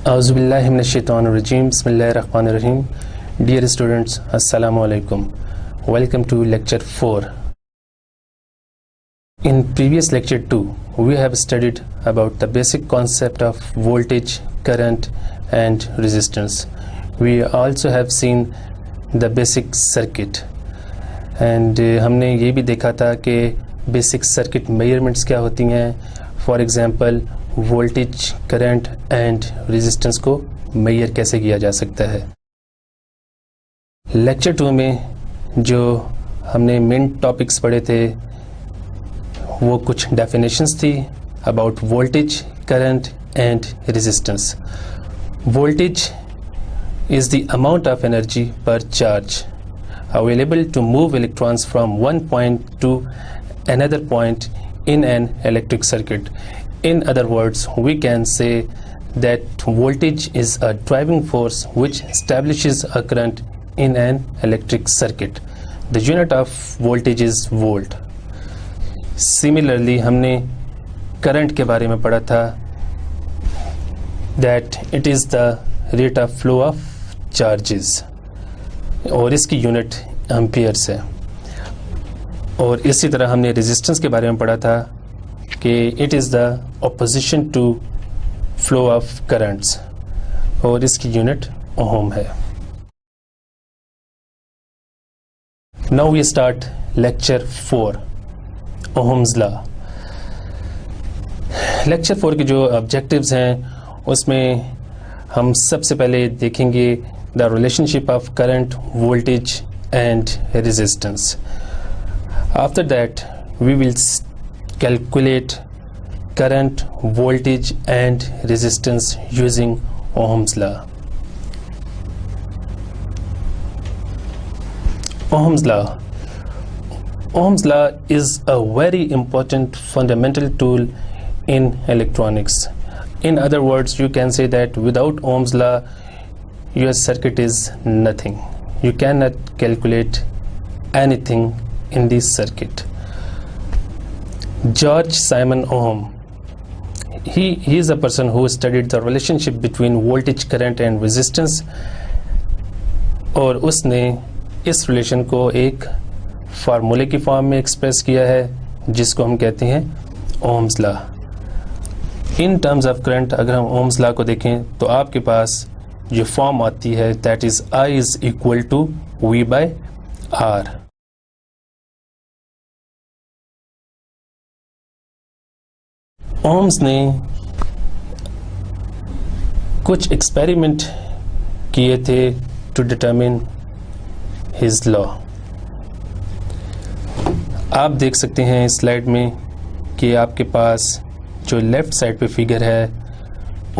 Auzubillahiminash-shaytanir-rajim. Bismillahir-rahmanir-rahim. Dear students, Assalamu alaikum. Welcome to lecture 4. In previous lecture 2, we have studied about the basic concept of voltage, current and resistance. We also have seen the basic circuit. And हमने ये भी देखा था कि basic circuit measurements क्या होती हैं. For example, voltage, current and resistance को मेजर कैसे किया जा सकता है. लेक्चर 2 में जो हमने मेन टॉपिक्स पढ़े थे वो कुछ डेफिनेशंस थी about voltage, current and resistance. Voltage is the amount of energy पर charge available to move electrons from one point to another point in an electric circuit. In other words, we can say that voltage is a driving force which establishes a current in an electric circuit. The unit of voltage is volt. Similarly, हमने current के बारे में पढ़ा था that it is the rate of flow of charges और इसकी unit amperes है. और इसी तरह हमने रेजिस्टेंस के बारे में पढ़ा था कि it is the opposition to flow of currents और इसकी यूनिट ओम है. Now we start lecture 4, Ohm's law. Lecture 4 के जो ऑब्जेक्टिव्स हैं उसमें हम सबसे पहले देखेंगे the relationship of current, voltage and resistance. After that we will calculate current, voltage and resistance using Ohm's law. Ohm's law. Ohm's law is a very important fundamental tool in electronics. In other words, you can say that without Ohm's law your circuit is nothing. You cannot calculate anything in this circuit. George Simon Ohm, he is a person who studied the relationship between voltage, current and resistance और उसने इस relation को एक फार्मूले की form में express किया है जिसको हम कहते हैं Ohm's law. In terms of current अगर हम ओम्स लॉ को देखें तो आपके पास जो फॉर्म आती है that is I is equal to V by R. Ohms ने कुछ एक्सपेरिमेंट किए थे टू डिटरमिन हिज लॉ. आप देख सकते हैं इस स्लाइड में कि आपके पास जो लेफ्ट साइड पे फिगर है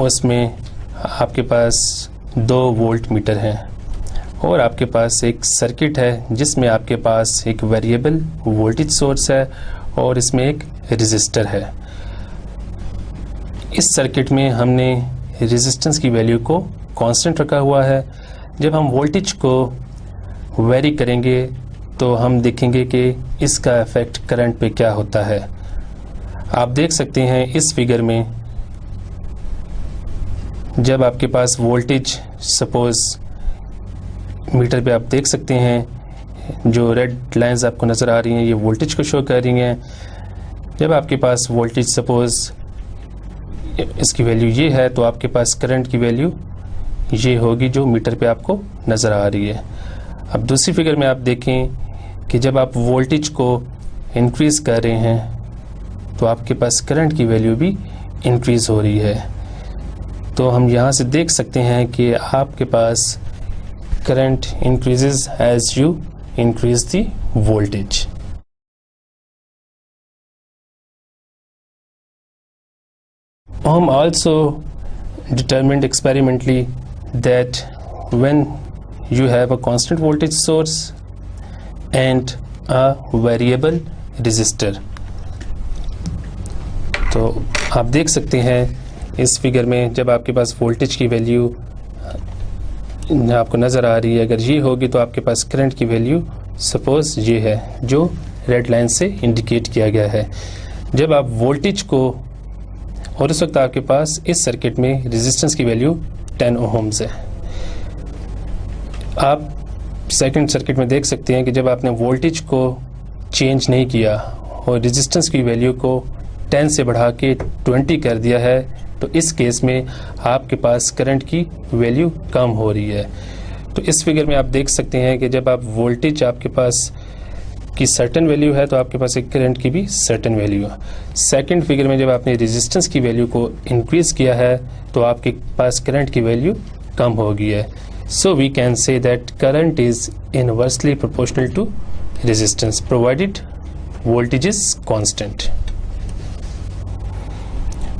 उसमें आपके पास 2 वोल्ट मीटर है और आपके पास एक सर्किट है जिसमें आपके पास एक वेरिएबल वोल्टेज सोर्स है और इसमें एक रेजिस्टर है. इस सर्किट में हमने रेजिस्टेंस की वैल्यू को कांस्टेंट रखा हुआ है. जब हम वोल्टेज को वेरी करेंगे तो हम देखेंगे कि इसका इफेक्ट करंट पे क्या होता है. आप देख सकते हैं इस फिगर में जब आपके पास वोल्टेज सपोज मीटर पे आप देख सकते हैं जो रेड लाइंस आपको नज़र आ रही हैं ये वोल्टेज को शो कर रही हैं. जब आपके पास वोल्टेज सपोज इसकी वैल्यू ये है तो आपके पास करंट की वैल्यू ये होगी जो मीटर पे आपको नज़र आ रही है. अब दूसरी फिगर में आप देखें कि जब आप वोल्टेज को इंक्रीज़ कर रहे हैं तो आपके पास करंट की वैल्यू भी इंक्रीज़ हो रही है. तो हम यहाँ से देख सकते हैं कि आपके पास current increases as you increase the voltage. Ohm also determined experimentally that when you have a constant voltage source and a variable resistor, तो आप देख सकते हैं इस फिगर में जब आपके पास वोल्टेज की वैल्यू आपको नज़र आ रही है अगर ये होगी तो आपके पास करंट की वैल्यू सपोज ये है जो रेड लाइन से इंडिकेट किया गया है. जब आप वोल्टेज को और इस वक्त आपके पास इस सर्किट में रेजिस्टेंस की वैल्यू 10 ओहम्स है। आप सेकंड सर्किट में देख सकते हैं कि जब आपने वोल्टेज को चेंज नहीं किया और रेजिस्टेंस की वैल्यू को 10 से बढ़ा के 20 कर दिया है, तो इस केस में आपके पास करंट की वैल्यू कम हो रही है। तो इस फिगर में आप देख सकते हैं कि जब आप वोल्टेज आपके पास की सर्टेन वैल्यू है तो आपके पास एक करंट की भी सर्टेन वैल्यू है। सेकंड फिगर में जब आपने रेजिस्टेंस की वैल्यू को इंक्रीज किया है तो आपके पास करंट की वैल्यू कम हो गई है। So we can say that current is inversely proportional to resistance provided voltage is constant.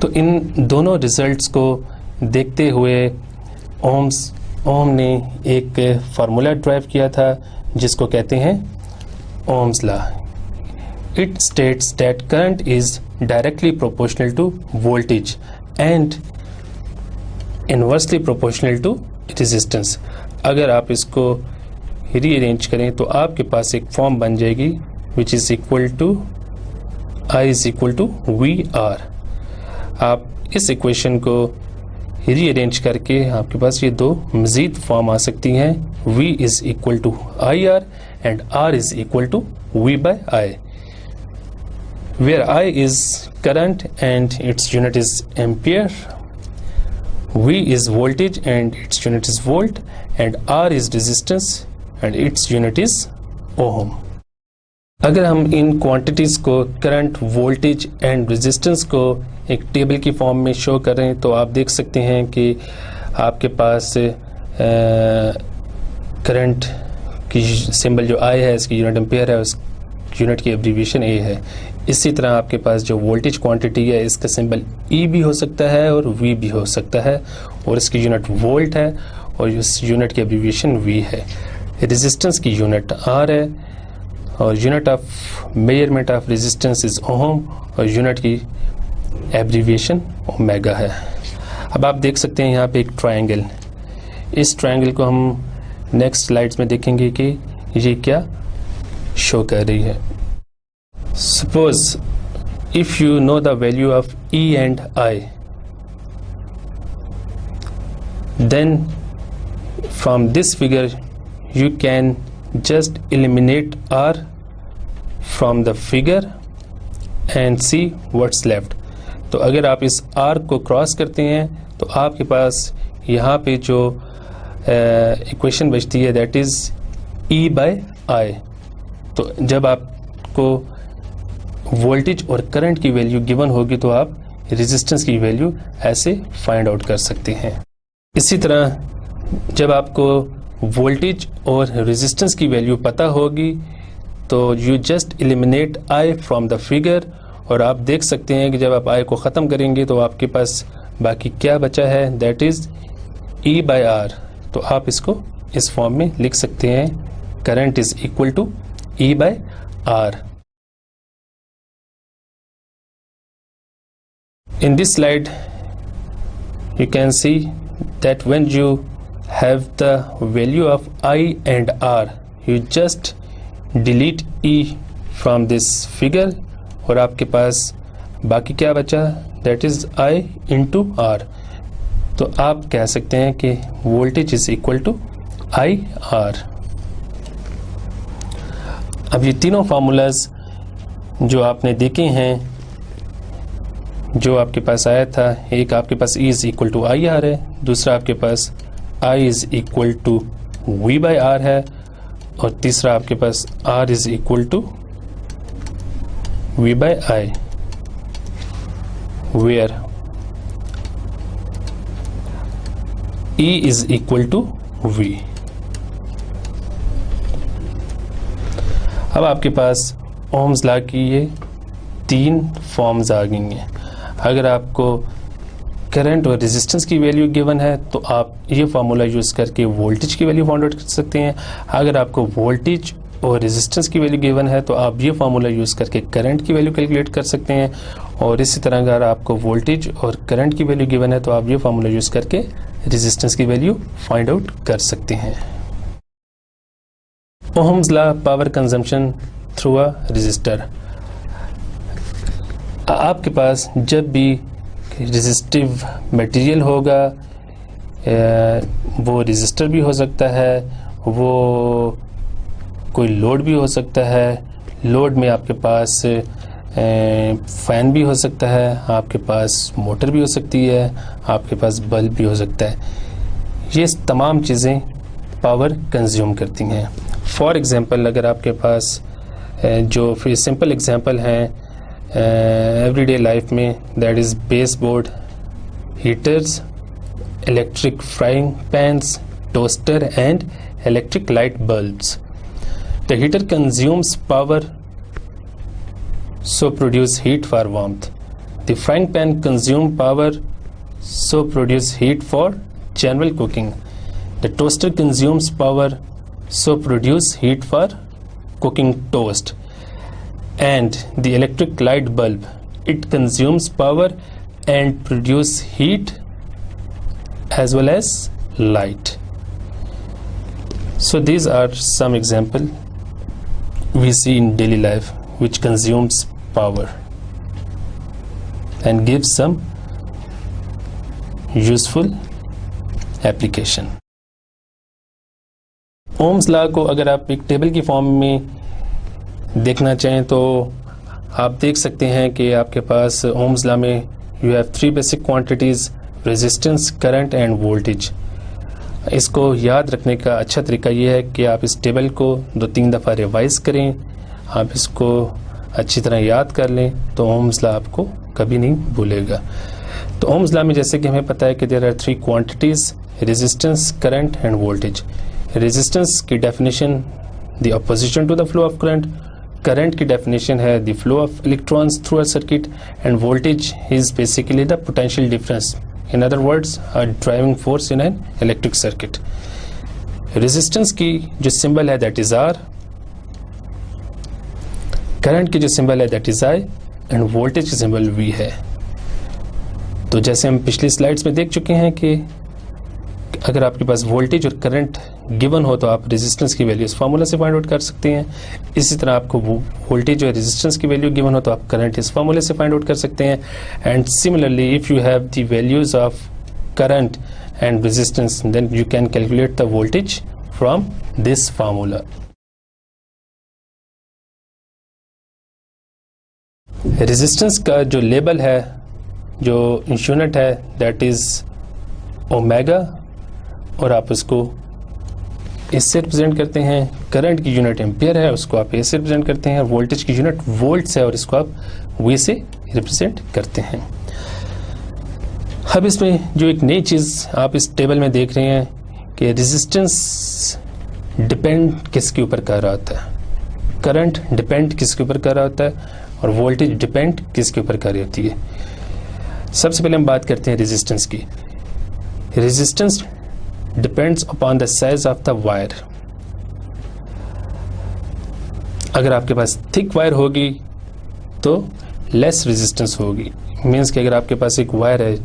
तो इन दोनों रिजल्ट्स को देखते हुए ओम ने एक फार्मूला ड्राइव किया था जिसको कहते हैं Ohm's law. It states that current is directly proportional to voltage and inversely proportional to resistance. अगर आप इसको रीअरेंज करें तो आपके पास एक फॉर्म बन जाएगी which is equal to I is equal to VR। आप इस इक्वेशन को रीअरेंज करके आपके पास ये दो मजीद फॉर्म आ सकती हैं। V is equal to IR and R is equal to V by I, where I is current and its unit is ampere, V is voltage and its unit is volt, and R is resistance and its unit is ohm। अगर हम इन quantities को current, voltage and resistance को एक table की form में show कर रहे हैं तो आप देख सकते हैं कि आपके पास करंट की सिंबल जो I है इसकी यूनिट एम्पेयर है, उस यूनिट की एब्रीविएशन A है। इसी तरह आपके पास जो वोल्टेज क्वांटिटी है इसका सिंबल E भी हो सकता है और V भी हो सकता है और इसकी यूनिट वोल्ट है और इस यूनिट की एब्रीविएशन V है। रेजिस्टेंस की यूनिट R है और unit of measurement of resistance is ohm और यूनिट की एब्रीविएशन ओमेगा है। अब आप देख सकते हैं यहाँ पे एक ट्रायंगल, इस ट्रायंगल को हम नेक्स्ट स्लाइड्स में देखेंगे कि ये क्या शो कर रही है। Suppose if you know the value of E and I, then from this figure you can just eliminate R from the figure and see what's left। तो अगर आप इस R को क्रॉस करते हैं तो आपके पास यहाँ पे जो इक्वेशन बचती है that is E by I। तो जब आपको वोल्टेज और करंट की वैल्यू गिवन होगी तो आप रेजिस्टेंस की वैल्यू ऐसे फाइंड आउट कर सकते हैं। इसी तरह जब आपको वोल्टेज और रेजिस्टेंस की वैल्यू पता होगी तो you just eliminate I from the figure और आप देख सकते हैं कि जब आप I को ख़त्म करेंगे तो आपके पास बाकी क्या बचा है that is E by R। तो आप इसको इस फॉर्म में लिख सकते हैं current is equal to E by R। In this slide you can see that when you have the value of I and R you just delete E from this figure और आपके पास बाकी क्या बचा that is I into R। तो आप कह सकते हैं कि voltage is equal to IR। अब ये तीनों फार्मूलाज जो आपने देखे हैं, जो आपके पास आया था, एक आपके पास E is equal to IR है, दूसरा आपके पास I is equal to V by R है और तीसरा आपके पास R is equal to V by I, where E is equal to V। अब आपके पास ओम्स लॉ की ये तीन फॉर्म्स आ गई हैं। अगर आपको करंट और रेजिस्टेंस की वैल्यू गिवन है तो आप ये फार्मूला यूज़ करके वोल्टेज की वैल्यू फाइंड आउट कर सकते हैं। अगर आपको वोल्टेज और रेजिस्टेंस की वैल्यू गिवन है तो आप ये फार्मूला यूज़ करके करंट की वैल्यू कैलकुलेट कर सकते हैं। और इसी तरह अगर आपको वोल्टेज और करंट की वैल्यू गिवन है तो आप ये फार्मूला यूज़ करके रेजिस्टेंस की वैल्यू फाइंड आउट कर सकते हैं। Ohm's law, power consumption through a resistor. आपके पास जब भी रेजिस्टिव मटेरियल होगा, वो रेजिस्टर भी हो सकता है, वो कोई लोड भी हो सकता है। लोड में आपके पास फैन भी हो सकता है, आपके पास मोटर भी हो सकती है, आपके पास बल्ब भी हो सकता है। ये तमाम चीज़ें पावर कंज्यूम करती हैं। फॉर एग्ज़ाम्पल अगर आपके पास जो फिर सिंपल एग्ज़ाम्पल हैं एवरीडे लाइफ में, that is baseboard, heaters, electric frying pans, toaster and electric light bulbs. The heater consumes power, so produce heat for warmth. The frying pan consumes power, so produce heat for general cooking. The toaster consumes power, so produce heat for cooking toast. And the electric light bulb, it consumes power and produce heat as well as light. So these are some examples we see in daily life which consumes power and gives some useful application. Ohm's law को अगर आप एक table की form में देखना चाहें तो आप देख सकते हैं कि आपके पास ओम्स लॉ में you have 3 basic quantities, resistance, current and voltage. इसको याद रखने का अच्छा तरीका ये है कि आप इस टेबल को 2-3 दफ़ा रिवाइज करें, आप इसको अच्छी तरह याद कर लें तो ओम्स लॉ आपको कभी नहीं भूलेगा। तो ओम्स लॉ में जैसे कि हमें पता है कि there are 3 quantities, resistance, current and voltage. Resistance की definition the opposition to the flow of current, current की डेफिनेशन है the flow of electrons through a circuit, and voltage is basically the potential difference, in other words a driving force in an electric circuit. Resistance की जो symbol है that is are, current की जो symbol है that is I, end voltage की symbol we है। तो जैसे हम पिछली स्लाइड्स में देख चुके हैं कि अगर आपके पास वोल्टेज और करंट गिवन हो तो आप रेजिस्टेंस की वैल्यू इस फार्मूला से फाइंड आउट कर सकते हैं। इसी तरह आपको वोल्टेज और रेजिस्टेंस की वैल्यू गिवन हो तो आप करंट इस फार्मूले से फाइंड आउट कर सकते हैं। And similarly if you have the values of current and resistance then you can calculate the voltage from this formula. Resistance का जो लेबल है, जो यूनिट है दैट इज ओमेगा, और आप उसको इससे रिप्रेजेंट करते हैं। करंट की यूनिट एम्पियर है, उसको आप ए से रिप्रेजेंट करते हैं। वोल्टेज की यूनिट वोल्ट्स है और इसको आप वी से रिप्रेजेंट करते हैं। अब इसमें जो एक नई चीज़ आप इस टेबल में देख रहे हैं कि रेजिस्टेंस डिपेंड किसके ऊपर कर रहा होता है, करंट डिपेंड किसके ऊपर कर रहा होता है, और वोल्टेज डिपेंड किसके ऊपर कर रही होती है। सबसे पहले हम बात करते हैं रेजिस्टेंस की। Resistance depends upon the size of the wire. अगर आपके पास थिक वायर होगी तो लेस रेजिस्टेंस होगी। मीन्स कि अगर आपके पास एक वायर है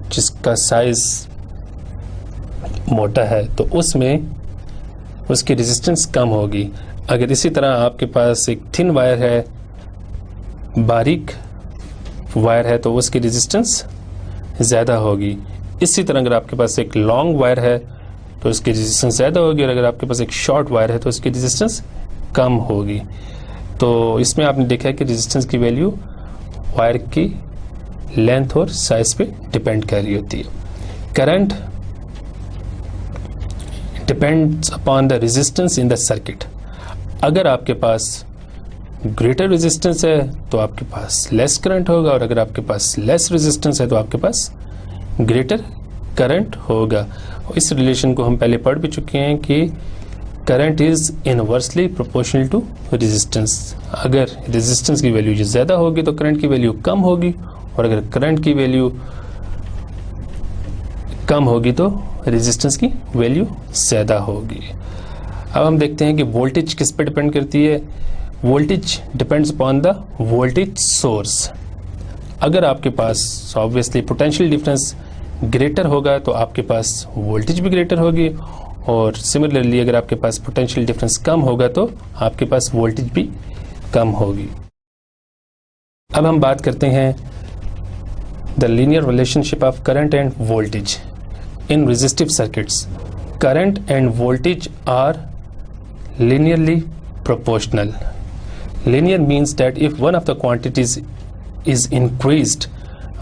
जिसका साइज मोटा है तो उसमें उसकी रेजिस्टेंस कम होगी। अगर इसी तरह आपके पास एक थिन वायर है, बारीक वायर है, तो उसकी रेजिस्टेंस ज़्यादा होगी। इसी तरह अगर आपके पास एक लॉन्ग वायर है तो उसकी रेजिस्टेंस ज़्यादा होगी, और अगर आपके पास एक शॉर्ट वायर है तो उसकी रेजिस्टेंस कम होगी। तो इसमें आपने देखा है कि रेजिस्टेंस की वैल्यू वायर की लेंथ और साइज पे डिपेंड कर रही होती है। Current depends upon the resistance in the circuit. अगर आपके पास ग्रेटर रेजिस्टेंस है तो आपके पास लेस करंट होगा, और अगर आपके पास लेस रेजिस्टेंस है तो आपके पास ग्रेटर करंट होगा। इस रिलेशन को हम पहले पढ़ भी चुके हैं कि current is inversely proportional to resistance. अगर रेजिस्टेंस की वैल्यू ज़्यादा होगी तो करंट की वैल्यू कम होगी, और अगर करंट की वैल्यू कम होगी तो रेजिस्टेंस की वैल्यू ज़्यादा होगी। अब हम देखते हैं कि वोल्टेज किस पे डिपेंड करती है। Voltage depends upon the voltage source. अगर आपके पास ऑब्वियसली पोटेंशियल डिफरेंस ग्रेटर होगा तो आपके पास वोल्टेज भी ग्रेटर होगी, और सिमिलरली अगर आपके पास पोटेंशियल डिफरेंस कम होगा तो आपके पास वोल्टेज भी कम होगी। अब हम बात करते हैं The linear relationship of current and voltage in resistive circuits. Current and voltage are linearly proportional. Linear means that if one of the quantities is increased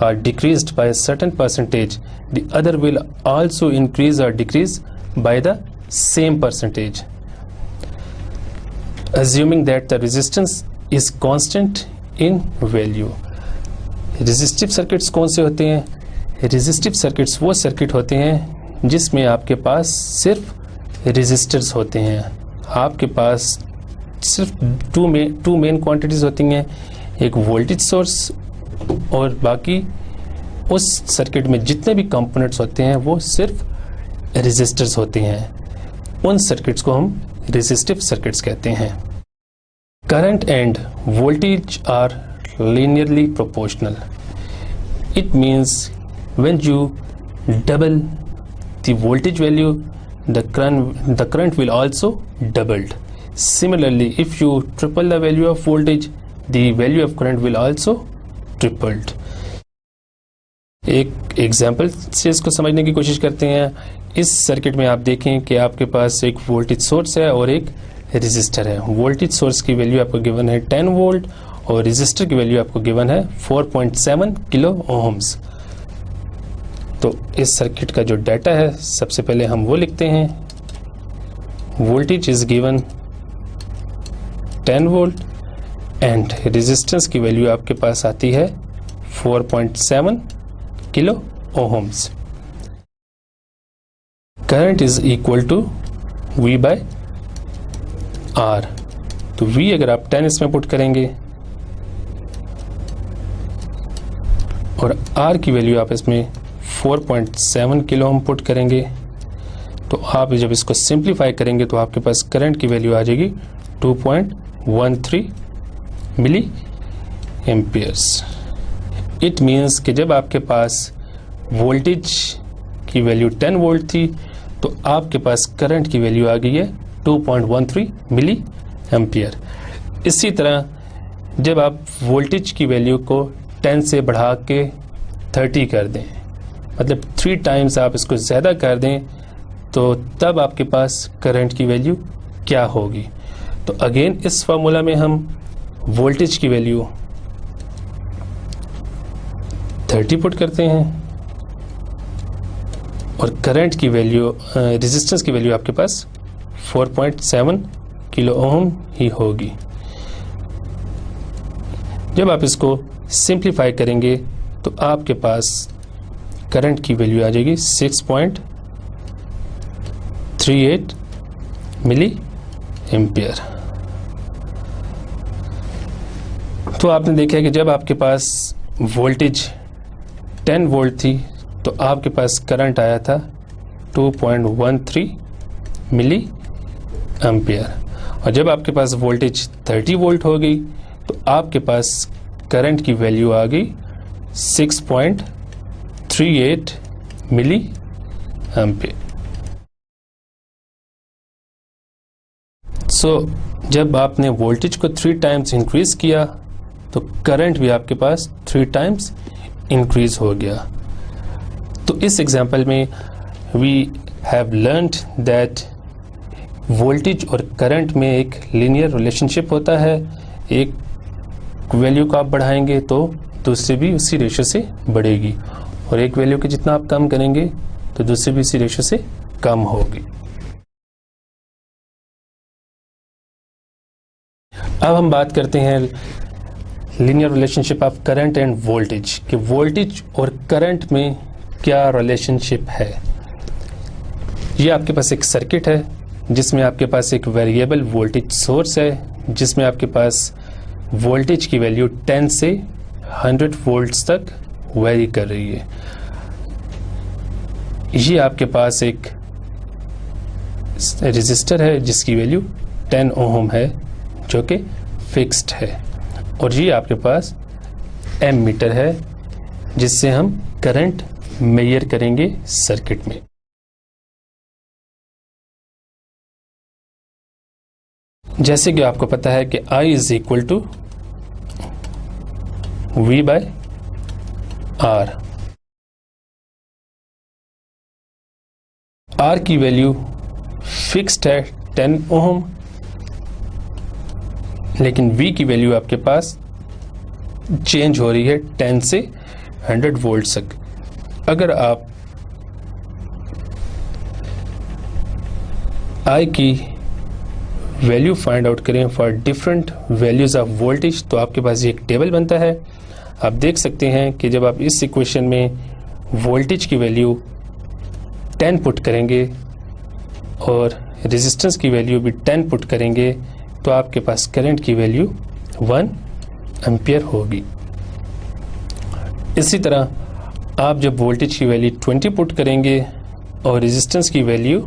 or decreased by a certain percentage, the other will also increase or decrease by the same percentage. Assuming that the resistance is constant in value. Resistive circuits कौन से होते हैं? Resistive circuits वो circuit होते हैं जिसमें आपके पास सिर्फ रेजिस्टर्स होते हैं। आपके पास सिर्फ टू मेन क्वांटिटीज होती हैं, एक वोल्टेज सोर्स और बाकी उस सर्किट में जितने भी कंपोनेंट्स होते हैं वो सिर्फ रेजिस्टर्स होते हैं। उन सर्किट्स को हम रेजिस्टिव सर्किट्स कहते हैं। Current and voltage are linearly proportional. It means when you double the voltage value, the current will also doubled. Similarly, if you triple the value of voltage, the value of current will also tripled. एक example से इसको समझने की कोशिश करते हैं। इस circuit में आप देखें कि आपके पास एक वोल्टेज सोर्स है और एक रेजिस्टर है। वोल्टेज सोर्स की वैल्यू आपको गिवन है 10 वोल्ट और रेजिस्टर की वैल्यू आपको गिवन है 4.7 किलो ओम्स। तो इस सर्किट का जो डाटा है सबसे पहले हम वो लिखते हैं। Voltage is given 10 volt and resistance की वैल्यू आपके पास आती है 4.7 kilo ohms. Current is equal to V by R। तो V अगर आप 10 इसमें पुट करेंगे और R की वैल्यू आप इसमें 4.7 किलो ओम पुट करेंगे तो आप जब इसको सिंप्लीफाई करेंगे तो आपके पास करंट की वैल्यू आ जाएगी 2.13 मिली एम्पियर्स। इट मीन्स कि जब आपके पास वोल्टेज की वैल्यू 10 वोल्ट थी तो आपके पास करंट की वैल्यू आ गई है 2.13 मिली एम्पियर। इसी तरह जब आप वोल्टेज की वैल्यू को 10 से बढ़ा के 30 कर दें, मतलब 3 टाइम्स आप इसको ज़्यादा कर दें, तो तब आपके पास करंट की वैल्यू क्या होगी। तो अगेन इस फार्मूला में हम वोल्टेज की वैल्यू 30 पुट करते हैं और करंट की वैल्यू रेजिस्टेंस की वैल्यू आपके पास 4.7 किलो ओम ही होगी। जब आप इसको सिंप्लीफाई करेंगे तो आपके पास करंट की वैल्यू आ जाएगी 6.38 मिली एम्पियर। तो आपने देखा कि जब आपके पास वोल्टेज 10 वोल्ट थी तो आपके पास करंट आया था 2.13 मिली एम्पियर और जब आपके पास वोल्टेज 30 वोल्ट हो गई तो आपके पास करंट की वैल्यू आ गई 6.38 मिली एम्पियर। सो जब आपने वोल्टेज को 3 टाइम्स इंक्रीज किया तो करंट भी आपके पास 3 टाइम्स इंक्रीज हो गया। तो इस एग्जांपल में we have learned that voltage और करंट में एक लीनियर रिलेशनशिप होता है। एक वैल्यू को आप बढ़ाएंगे तो दूसरी भी उसी रेशो से बढ़ेगी और एक वैल्यू के जितना आप कम करेंगे तो दूसरी भी उसी रेशो से कम होगी। अब हम बात करते हैं linear relationship of current and voltage कि वोल्टेज और करंट में क्या रिलेशनशिप है। ये आपके पास एक सर्किट है जिसमें आपके पास एक वेरिएबल वोल्टेज सोर्स है जिसमें आपके पास वोल्टेज की वैल्यू 10 से 100 वोल्ट्स तक वेरी कर रही है। ये आपके पास एक रेजिस्टर है जिसकी वैल्यू 10 ओम है जो कि फिक्स्ड है और ये आपके पास एमीटर है जिससे हम करंट मेजर करेंगे सर्किट में। जैसे कि आपको पता है कि I is equal to V by R R की वैल्यू फिक्स्ड है 10 ओम, लेकिन V की वैल्यू आपके पास चेंज हो रही है 10 से 100 वोल्ट तक। अगर आप I की वैल्यू फाइंड आउट करें for different values of voltage, तो आपके पास ये एक टेबल बनता है। आप देख सकते हैं कि जब आप इस इक्वेशन में वोल्टेज की वैल्यू 10 पुट करेंगे और रेजिस्टेंस की वैल्यू भी 10 पुट करेंगे, तो आपके पास करंट की वैल्यू 1 एम्पियर होगी। इसी तरह आप जब वोल्टेज की वैल्यू 20 पुट करेंगे और रेजिस्टेंस की वैल्यू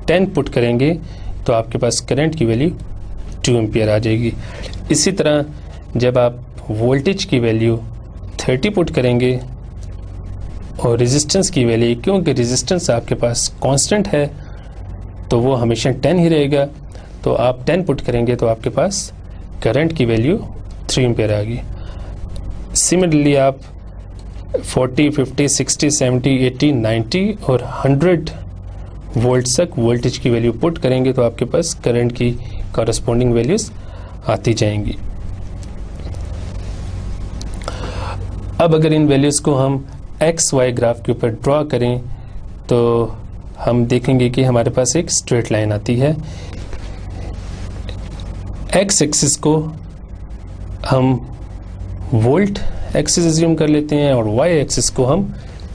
10 पुट करेंगे, तो आपके पास करंट की वैल्यू 2 एम्पियर आ जाएगी। इसी तरह जब आप वोल्टेज की वैल्यू 30 पुट करेंगे और रेजिस्टेंस की वैल्यू, क्योंकि रेजिस्टेंस आपके पास कांस्टेंट है तो वो हमेशा 10 ही रहेगा, तो आप 10 पुट करेंगे तो आपके पास करंट की वैल्यू 3 एम्पियर आ गई। सिमिलरली आप 40, 50, 60, 70, 80, 90 और 100 वोल्ट तक वोल्टेज की वैल्यू पुट करेंगे तो आपके पास करंट की कॉरस्पॉन्डिंग वैल्यूज आती जाएंगी। अब अगर इन वैल्यूज को हम एक्स वाई ग्राफ के ऊपर ड्रॉ करें तो हम देखेंगे कि हमारे पास एक स्ट्रेट लाइन आती है। एक्स एक्सिस को हम वोल्ट एक्सिस एज्यूम कर लेते हैं और वाई एक्सिस को हम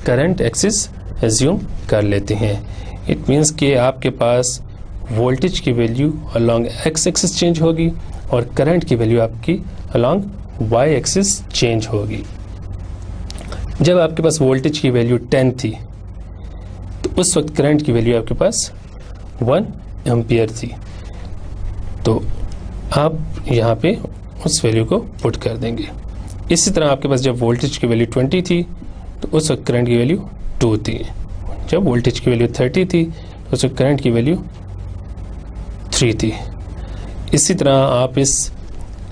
करंट एक्सिस एज्यूम कर लेते हैं। इट मीन्स कि आपके पास वोल्टेज की value along x axis change होगी और करंट की वैल्यू आपकी अलोंग वाई एक्सिस चेंज होगी। जब आपके पास वोल्टेज की वैल्यू 10 थी तो उस वक्त करंट की वैल्यू आपके पास 1 एम्पियर थी, तो आप यहाँ पे उस वैल्यू को पुट कर देंगे। इसी तरह आपके पास जब वोल्टेज की वैल्यू 20 थी तो उस वक्त करंट की वैल्यू 2 थी। जब वोल्टेज की वैल्यू 30 थी तो उस वक्त करंट की वैल्यू 3 थी। इसी तरह आप इस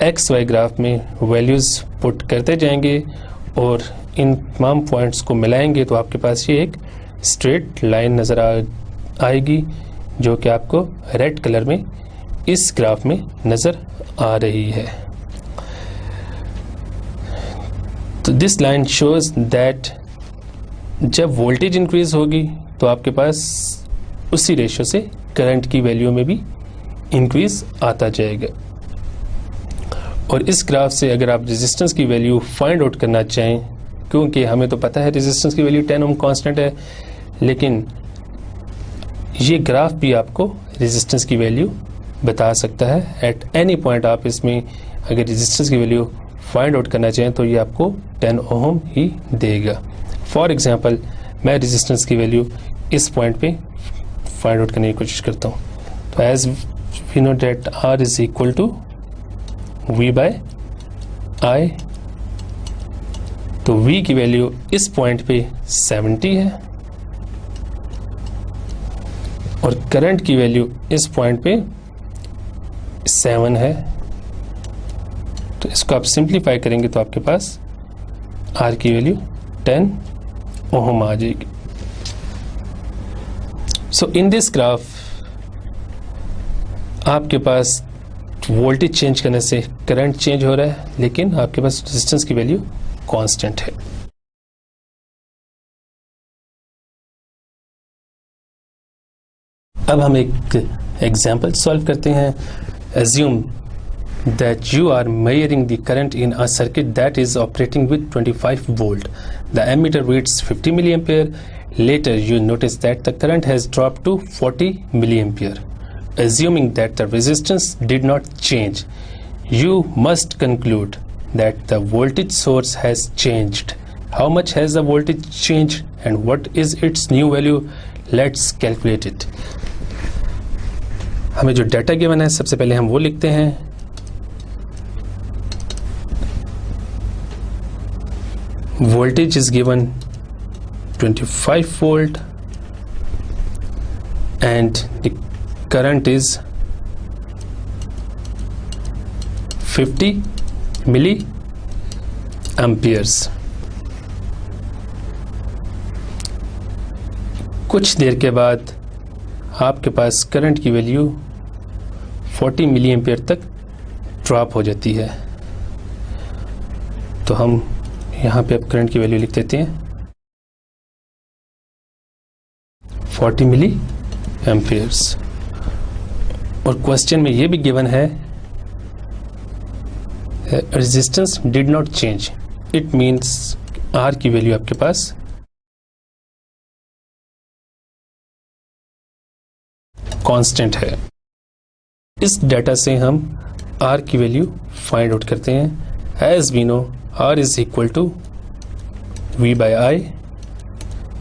एक्स वाई ग्राफ में वैल्यूज पुट करते जाएंगे और इन तमाम पॉइंट्स को मिलाएंगे तो आपके पास ये एक स्ट्रेट लाइन नज़र आएगी जो कि आपको रेड कलर में इस ग्राफ में नज़र आ रही है। तो दिस लाइन शोज दैट जब वोल्टेज इंक्रीज होगी तो आपके पास उसी रेशियो से करंट की वैल्यू में भी इंक्रीज आता जाएगा। और इस ग्राफ से अगर आप रेजिस्टेंस की वैल्यू फाइंड आउट करना चाहें, क्योंकि हमें तो पता है रेजिस्टेंस की वैल्यू 10 ओम कांस्टेंट है, लेकिन ये ग्राफ भी आपको रेजिस्टेंस की वैल्यू बता सकता है। एट एनी पॉइंट आप इसमें अगर रेजिस्टेंस की वैल्यू फाइंड आउट करना चाहें तो ये आपको 10 ओम ही देगा। फॉर एग्जाम्पल मैं रेजिस्टेंस की वैल्यू इस पॉइंट पे फाइंड आउट करने की कोशिश करता हूँ। तो as we know that R is equal to V by I, तो V की वैल्यू इस पॉइंट पे 70 है और करंट की वैल्यू इस पॉइंट पे 7 है। तो इसको आप सिंप्लीफाई करेंगे तो आपके पास R की वैल्यू 10 ओम आ जाएगी। सो इन दिस ग्राफ आपके पास वोल्टेज चेंज करने से करंट चेंज हो रहा है, लेकिन आपके पास रेजिस्टेंस की वैल्यू कांस्टेंट है। अब हम एक एग्जांपल सॉल्व करते हैं। Assume that you are measuring the current in a circuit that is operating with 25 volt. The ammeter reads 50 milliampere. Later you notice that the current has dropped to 40 milliampere. Assuming that the resistance did not change, you must conclude that the voltage source has changed. How much has the voltage changed and what is its new value? Let's calculate it. हमें जो data given है सबसे पहले हम वो लिखते हैं। Voltage is given 25 volt and the current is 50 milliamperes. कुछ देर के बाद आपके पास करंट की वैल्यू 40 मिली एम्पियर तक ड्रॉप हो जाती है। तो हम यहाँ पे अब करंट की वैल्यू लिख देते हैं 40 मिली एम्पियर्स। और क्वेश्चन में ये भी गिवन है resistance did not change, it means R की वैल्यू आपके पास कांस्टेंट है। इस डाटा से हम आर की वैल्यू फाइंड आउट करते हैं। As we know R is equal to V by I.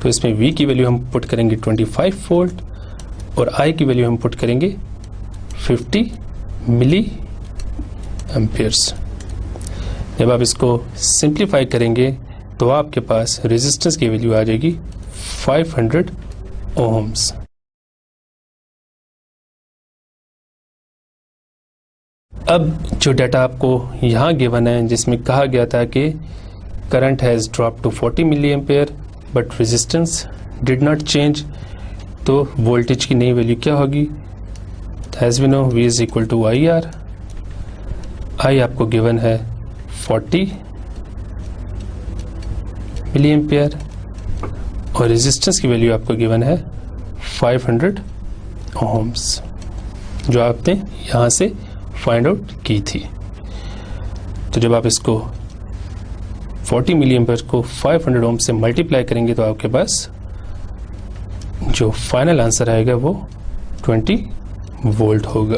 तो इसमें वी की वैल्यू हम पुट करेंगे 25 वोल्ट और आई की वैल्यू हम पुट करेंगे 50 मिली एम्पियर्स। जब आप इसको सिंप्लीफाई करेंगे तो आपके पास रेजिस्टेंस की वैल्यू आ जाएगी 500 ओम्स। अब जो डाटा आपको यहाँ गिवन है जिसमें कहा गया था कि current has drop to 40 milli ampere but resistance did not change, तो वोल्टेज की नई वैल्यू क्या होगी? As we know V is equal to I R. I आपको गिवन है 40 मिली एम्पेयर और रेजिस्टेंस की वैल्यू आपको गिवन है 500 ओम्स, जो आपने यहाँ से फाइंड आउट की थी। तो जब आप इसको 40 मिली एम्पियर को 500 ओम से मल्टीप्लाई करेंगे तो आपके पास जो फाइनल आंसर आएगा वो 20 वोल्ट होगा।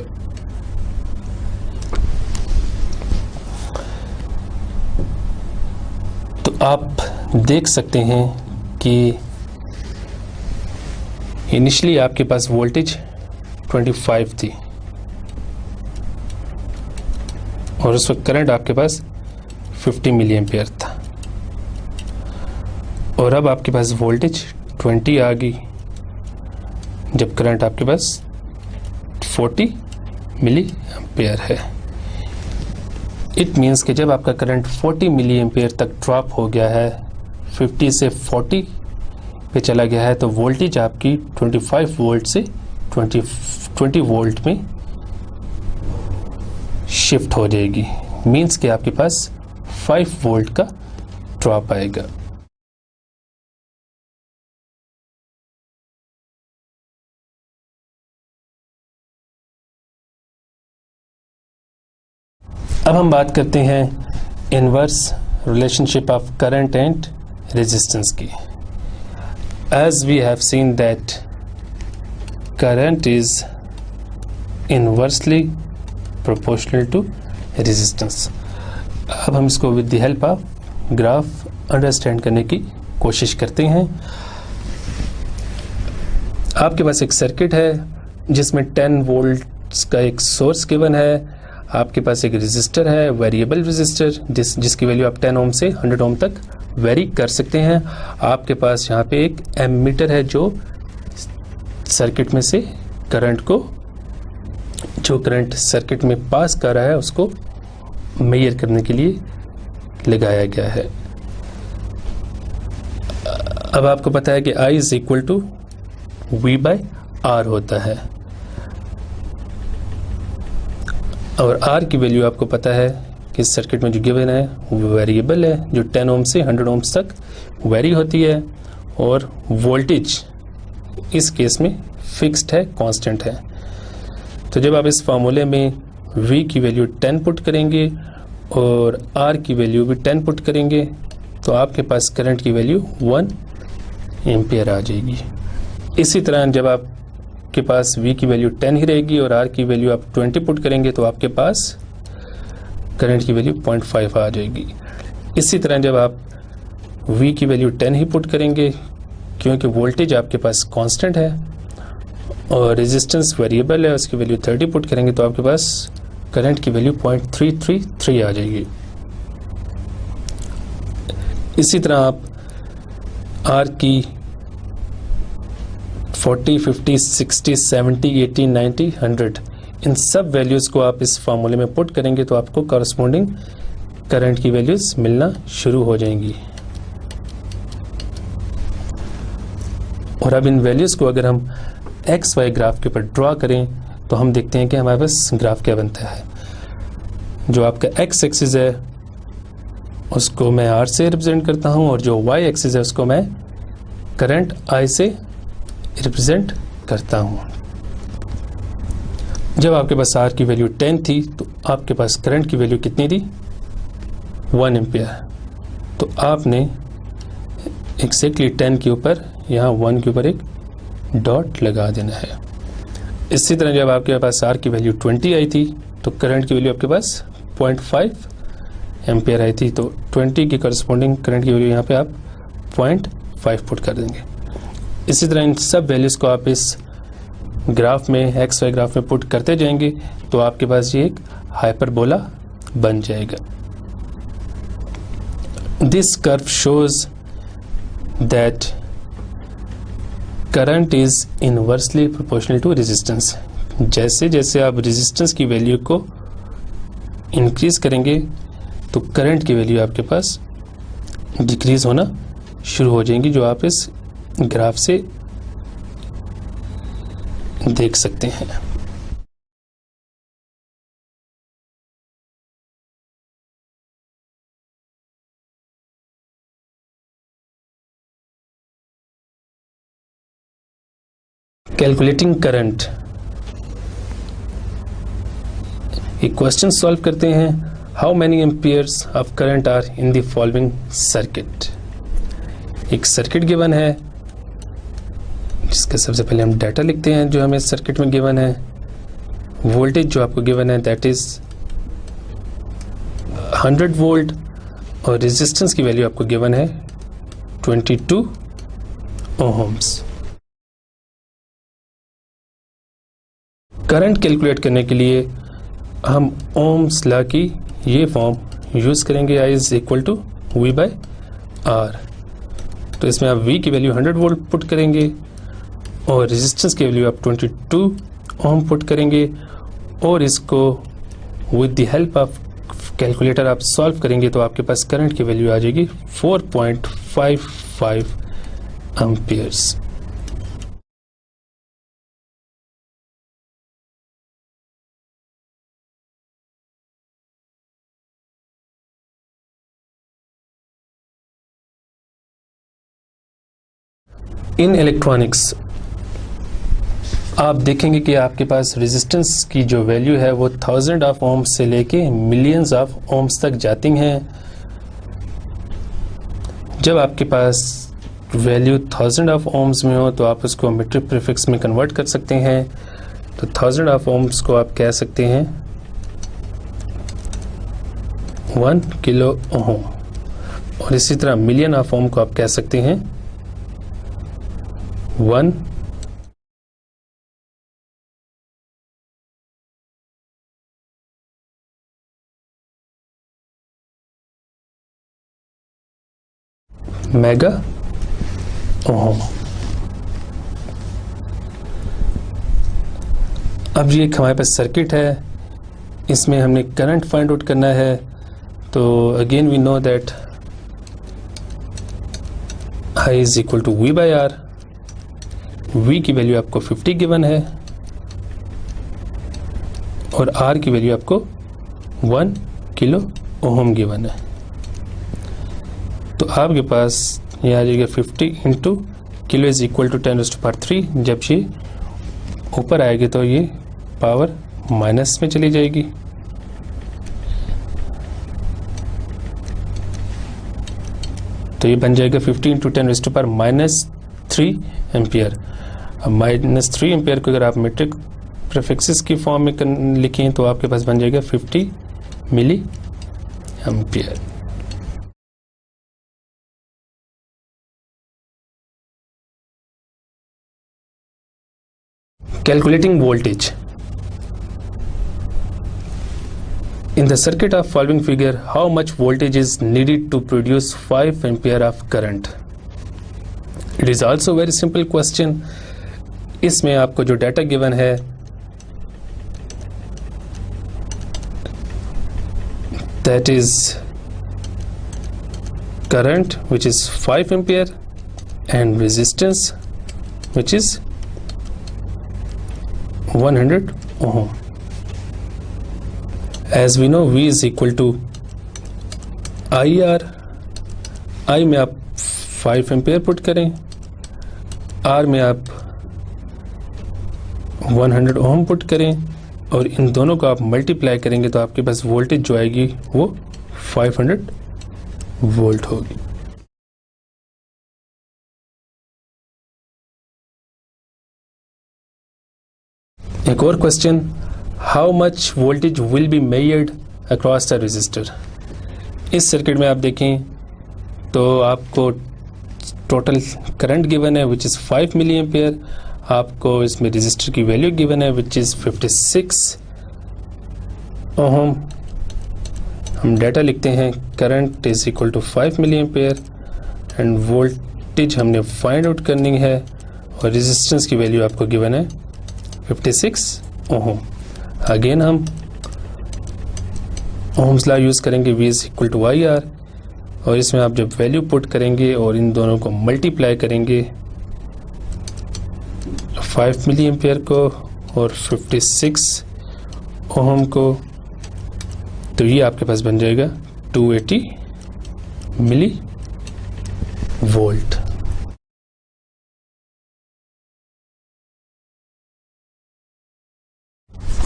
तो आप देख सकते हैं कि इनिशियली आपके पास वोल्टेज 25 थी और उस वक्त करंट आपके पास 50 मिली एम्पियर था, और अब आपके पास वोल्टेज 20 आ गई जब करंट आपके पास 40 मिली एम्पियर है। इट मीन्स कि जब आपका करंट 40 मिली एम्पियर तक ड्रॉप हो गया है, 50 से 40 पे चला गया है, तो वोल्टेज आपकी 25 वोल्ट से 20 वोल्ट में शिफ्ट हो जाएगी। मीन्स कि आपके पास 5 वोल्ट का ड्रॉप आएगा। अब हम बात करते हैं inverse relationship of current and resistance की। As we have seen that current is inversely proportional to resistance. अब हम इसको with the help of graph understand करने की कोशिश करते हैं। आपके पास एक सर्किट है जिसमें 10 वोल्ट्स का एक सोर्स गिवन है। आपके पास एक रेजिस्टर है, वेरिएबल रेजिस्टर, जिसकी वैल्यू आप 10 ओम से 100 ओम तक वेरी कर सकते हैं। आपके पास यहाँ पे एक एमीटर है जो सर्किट में से करंट को, जो करंट सर्किट में पास कर रहा है उसको मेजर करने के लिए लगाया गया है। अब आपको पता है कि I is equal to V by R होता है, और R की वैल्यू आपको पता है कि इस सर्किट में जो गिवन है वो वेरिएबल है, जो 10 ओम से 100 ओम्स तक वेरी होती है, और वोल्टेज इस केस में फिक्स्ड है, कांस्टेंट है। तो जब आप इस फार्मूले में V की वैल्यू 10 पुट करेंगे और R की वैल्यू भी 10 पुट करेंगे तो आपके पास करंट की वैल्यू 1 एम्पियर आ जाएगी। इसी तरह जब आपके पास V की वैल्यू 10 ही रहेगी और R की वैल्यू आप 20 पुट करेंगे तो आपके पास करंट की वैल्यू 0.5 आ जाएगी। इसी तरह जब आप V की वैल्यू 10 ही पुट करेंगे, क्योंकि वोल्टेज आपके पास कांस्टेंट है और रेजिस्टेंस वेरिएबल है, उसकी वैल्यू 30 पुट करेंगे तो आपके पास करंट की वैल्यू 0.333 आ जाएगी। इसी तरह आप R की 40, 50, 60, 70, 80, 90, 100 इन सब वैल्यूज को आप इस फार्मूले में पुट करेंगे तो आपको कॉरस्पॉन्डिंग करंट की वैल्यूज मिलना शुरू हो जाएंगी। और अब इन वैल्यूज़ को अगर हम एक्स वाई ग्राफ के ऊपर ड्रॉ करें तो हम देखते हैं कि हमारे पास ग्राफ क्या बनता है। जो आपका एक्स एक्सिस है उसको मैं आर से रिप्रेजेंट करता हूं और जो वाई एक्सिस है उसको मैं करंट आई से रिप्रेजेंट करता हूं। जब आपके पास आर की वैल्यू 10 थी तो आपके पास करंट की वैल्यू कितनी थी? 1 एम्पियर। तो आपने एक्जैक्टली 10 के ऊपर यहाँ 1 के ऊपर एक डॉट लगा देना है। इसी तरह जब आपके पास आर की वैल्यू 20 आई थी तो करंट की वैल्यू आपके पास 0.5 एम्पियर आई थी, तो 20 की करस्पॉन्डिंग करंट की वैल्यू यहाँ पे आप 0.5 पुट कर देंगे। इसी तरह इन सब वैल्यूज़ को आप इस ग्राफ में एक्स वाई ग्राफ में पुट करते जाएंगे तो आपके पास ये एक हाइपरबोला बन जाएगा। This curve shows that current is inversely proportional to resistance. जैसे जैसे आप रेजिस्टेंस की वैल्यू को इंक्रीज करेंगे तो करंट की वैल्यू आपके पास डिक्रीज होना शुरू हो जाएंगी, जो आप इस ग्राफ से देख सकते हैं। कैलकुलेटिंग करंट, एक क्वेश्चन सॉल्व करते हैं। How many amperes of current are in the following circuit. एक सर्किट गिवन है जिसका सबसे पहले हम डाटा लिखते हैं जो हमें सर्किट में गिवन है। वोल्टेज जो आपको गिवन है दैट इज 100 वोल्ट और रेजिस्टेंस की वैल्यू आपको गिवन है 22 ओहम्स। करंट कैलकुलेट करने के लिए हम ओम्स लॉ की ये फॉर्म यूज करेंगे, I is equal to V by R। तो इसमें आप V की वैल्यू 100 वोल्ट पुट करेंगे और रेजिस्टेंस की वैल्यू आप 22 ओम पुट करेंगे और इसको with the help of calculator आप सॉल्व करेंगे तो आपके पास करंट की वैल्यू आ जाएगी 4.55 एम्पियर्स। इन इलेक्ट्रॉनिक्स आप देखेंगे कि आपके पास रेजिस्टेंस की जो वैल्यू है वो 1000 ऑफ ओम्स से लेके मिलियंस ऑफ ओम्स तक जाती हैं। जब आपके पास वैल्यू 1000 ऑफ ओम्स में हो तो आप उसको मीट्रिक प्रीफिक्स में कन्वर्ट कर सकते हैं। तो 1000 ऑफ ओम्स को आप कह सकते हैं 1 किलो ओम और इसी तरह मिलियन ऑफ ओम को आप कह सकते हैं 1 मेगा ओम। अब ये हमारे पास सर्किट है, इसमें हमने करंट फाइंड आउट करना है। तो again we know that I is equal to V by R। V की वैल्यू आपको 50 गिवन है और R की वैल्यू आपको 1 किलो ओम गिवन है। तो आपके पास ये आ जाएगा 50 into kilo is equal to 10⁻³ जब ये ऊपर आएगी तो ये पावर माइनस में चली जाएगी। तो ये बन जाएगा 50 इंटू 10⁻³ एम्पियर। अब -3 एम्पियर को अगर आप मीट्रिक प्रीफिक्सेस की फॉर्म में लिखें तो आपके पास बन जाएगा 50 milliampere. Calculating voltage. In the circuit of following figure, how much voltage is needed to produce 5 ampere of current? It is also a very simple question. इसमें आपको जो डाटा गिवन है that is current which is 5 ampere and resistance which is 100 ohm. As we know, V is equal to IR. I में आप 5 ampere put करें, R में आप 100 ओम put करें, और इन दोनों को आप मल्टीप्लाई करेंगे तो आपके पास वोल्टेज जो आएगी वो 500 वोल्ट होगी। एक और question, how much voltage will be measured across the resistor. इस सर्किट में आप देखें तो आपको टोटल करंट गिवन है विच इज़ 5 मिली एम्पेयर, आपको इसमें रेजिस्टर की वैल्यू गिवन है विच इज़ 56 ओम। हम डाटा लिखते हैं, current is equal to 5 milliampere and voltage हमने फाइंड आउट करनी है, और रेजिस्टेंस की वैल्यू आपको गिवन है 56 ओम। अगेन हम ओम्स लॉ यूज़ करेंगे, V is equal to IR, और इसमें आप जब वैल्यू पुट करेंगे और इन दोनों को मल्टीप्लाई करेंगे 5 मिली एम्पेयर को और 56 ओम को, तो ये आपके पास बन जाएगा 280 मिली वोल्ट।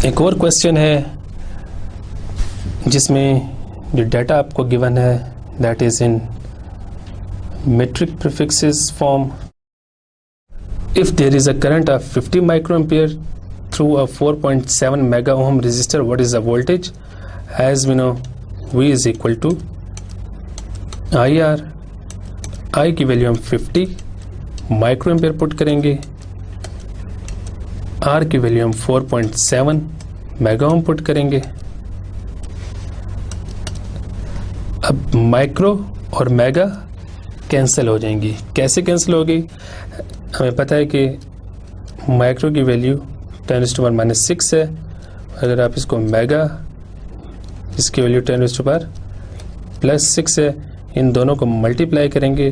एक और क्वेश्चन है जिसमें जो डाटा आपको गिवन है that is in metric prefixes form. If there is a current of 50 microampere through a 4.7 mega ohm resistor, what is the voltage? As we know, V is equal to IR. I की value हम 50 microampere put करेंगे, R की value हम 4.7 mega ohm put करेंगे। अब micro और mega cancel हो जाएंगी। कैसे कैंसिल होगी? हमें पता है कि माइक्रो की वैल्यू 10⁻⁻6 है, अगर आप इसको मेगा, इसकी वैल्यू 10⁻+6 है, इन दोनों को मल्टीप्लाई करेंगे,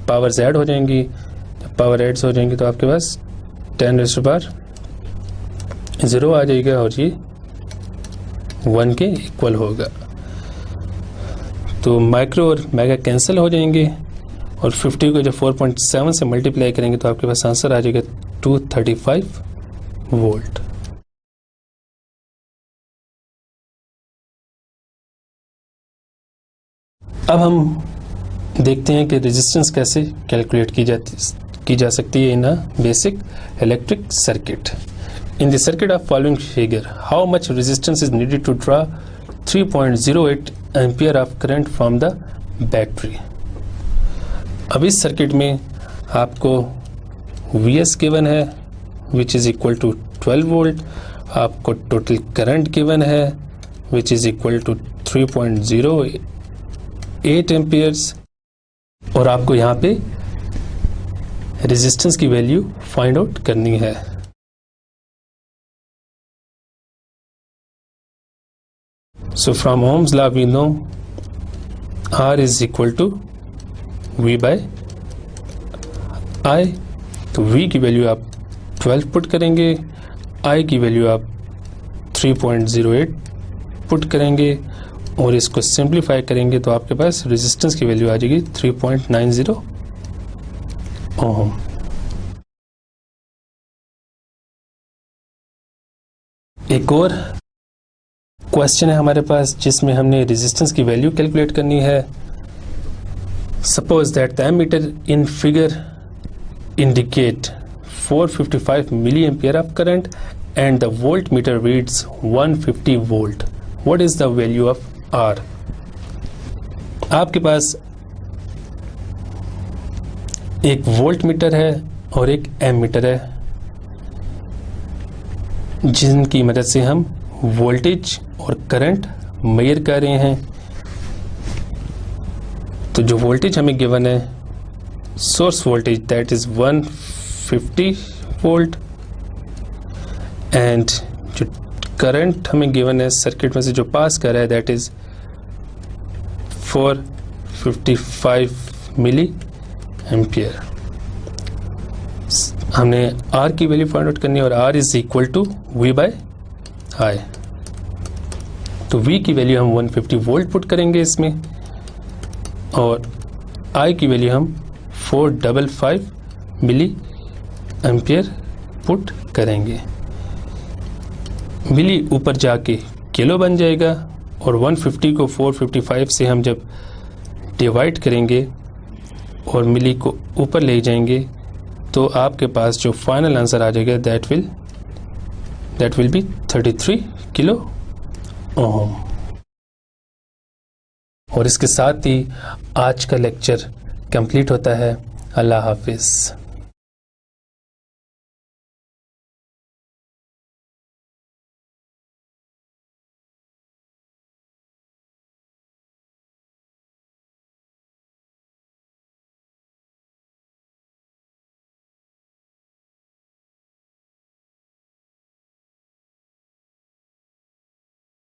पावर्स ऐड हो जाएंगी। जब पावर एड्स हो जाएंगी तो आपके पास 10⁻0 आ जाएगा और ये 1 के इक्वल होगा। तो माइक्रो और मेगा कैंसिल हो जाएंगे और 50 को जब 4.7 से मल्टीप्लाई करेंगे तो आपके पास आंसर आ जाएगा 235 वोल्ट। अब हम देखते हैं कि रेजिस्टेंस कैसे कैलकुलेट की जा सकती है in a basic electric circuit. In the circuit of following figure, how much resistance is needed to draw 3.08 ampere of current from the battery. अब इस सर्किट में आपको Vs गिवन है which is equal to 12 volt, आपको total current given है which is equal to 3.08 amperes, और आपको यहाँ पे रेजिस्टेंस की वैल्यू फाइंड आउट करनी है। So from Ohm's law we know R is equal to V by I। तो V की वैल्यू आप 12 पुट करेंगे, I की वैल्यू आप 3.08 पुट करेंगे और इसको सिंप्लीफाई करेंगे तो आपके पास रेजिस्टेंस की वैल्यू आ जाएगी 3.90 ओम। एक और क्वेश्चन है हमारे पास जिसमें हमने रेजिस्टेंस की वैल्यू कैलकुलेट करनी है। Suppose that the ammeter in figure indicate 455 milli ampere of current and the voltmeter reads 150 volt. What is the value of R? आपके पास एक वोल्ट मीटर है और एक एम मीटर है जिनकी मदद से हम वोल्टेज और करंट मेजर कर रहे हैं। तो जो वोल्टेज हमें गिवन है source voltage that is 150 volt and जो करंट हमें गिवन है सर्किट में से जो पास कर रहा है दैट इज 455 मिली एम्पियर। हमने आर की वैल्यू फाइंड आउट करनी है और R is equal to V by I. तो वी की वैल्यू हम 150 वोल्ट पुट करेंगे इसमें और आई की वैल्यू हम 455 मिली एम्पियर पुट करेंगे। मिली ऊपर जाके किलो बन जाएगा और 150 को 455 से हम जब डिवाइड करेंगे और मिली को ऊपर ले जाएंगे तो आपके पास जो फाइनल आंसर आ जाएगा that will be 33 kilo ohm. और इसके साथ ही आज का लेक्चर कंप्लीट होता है। अल्लाह हाफिज़।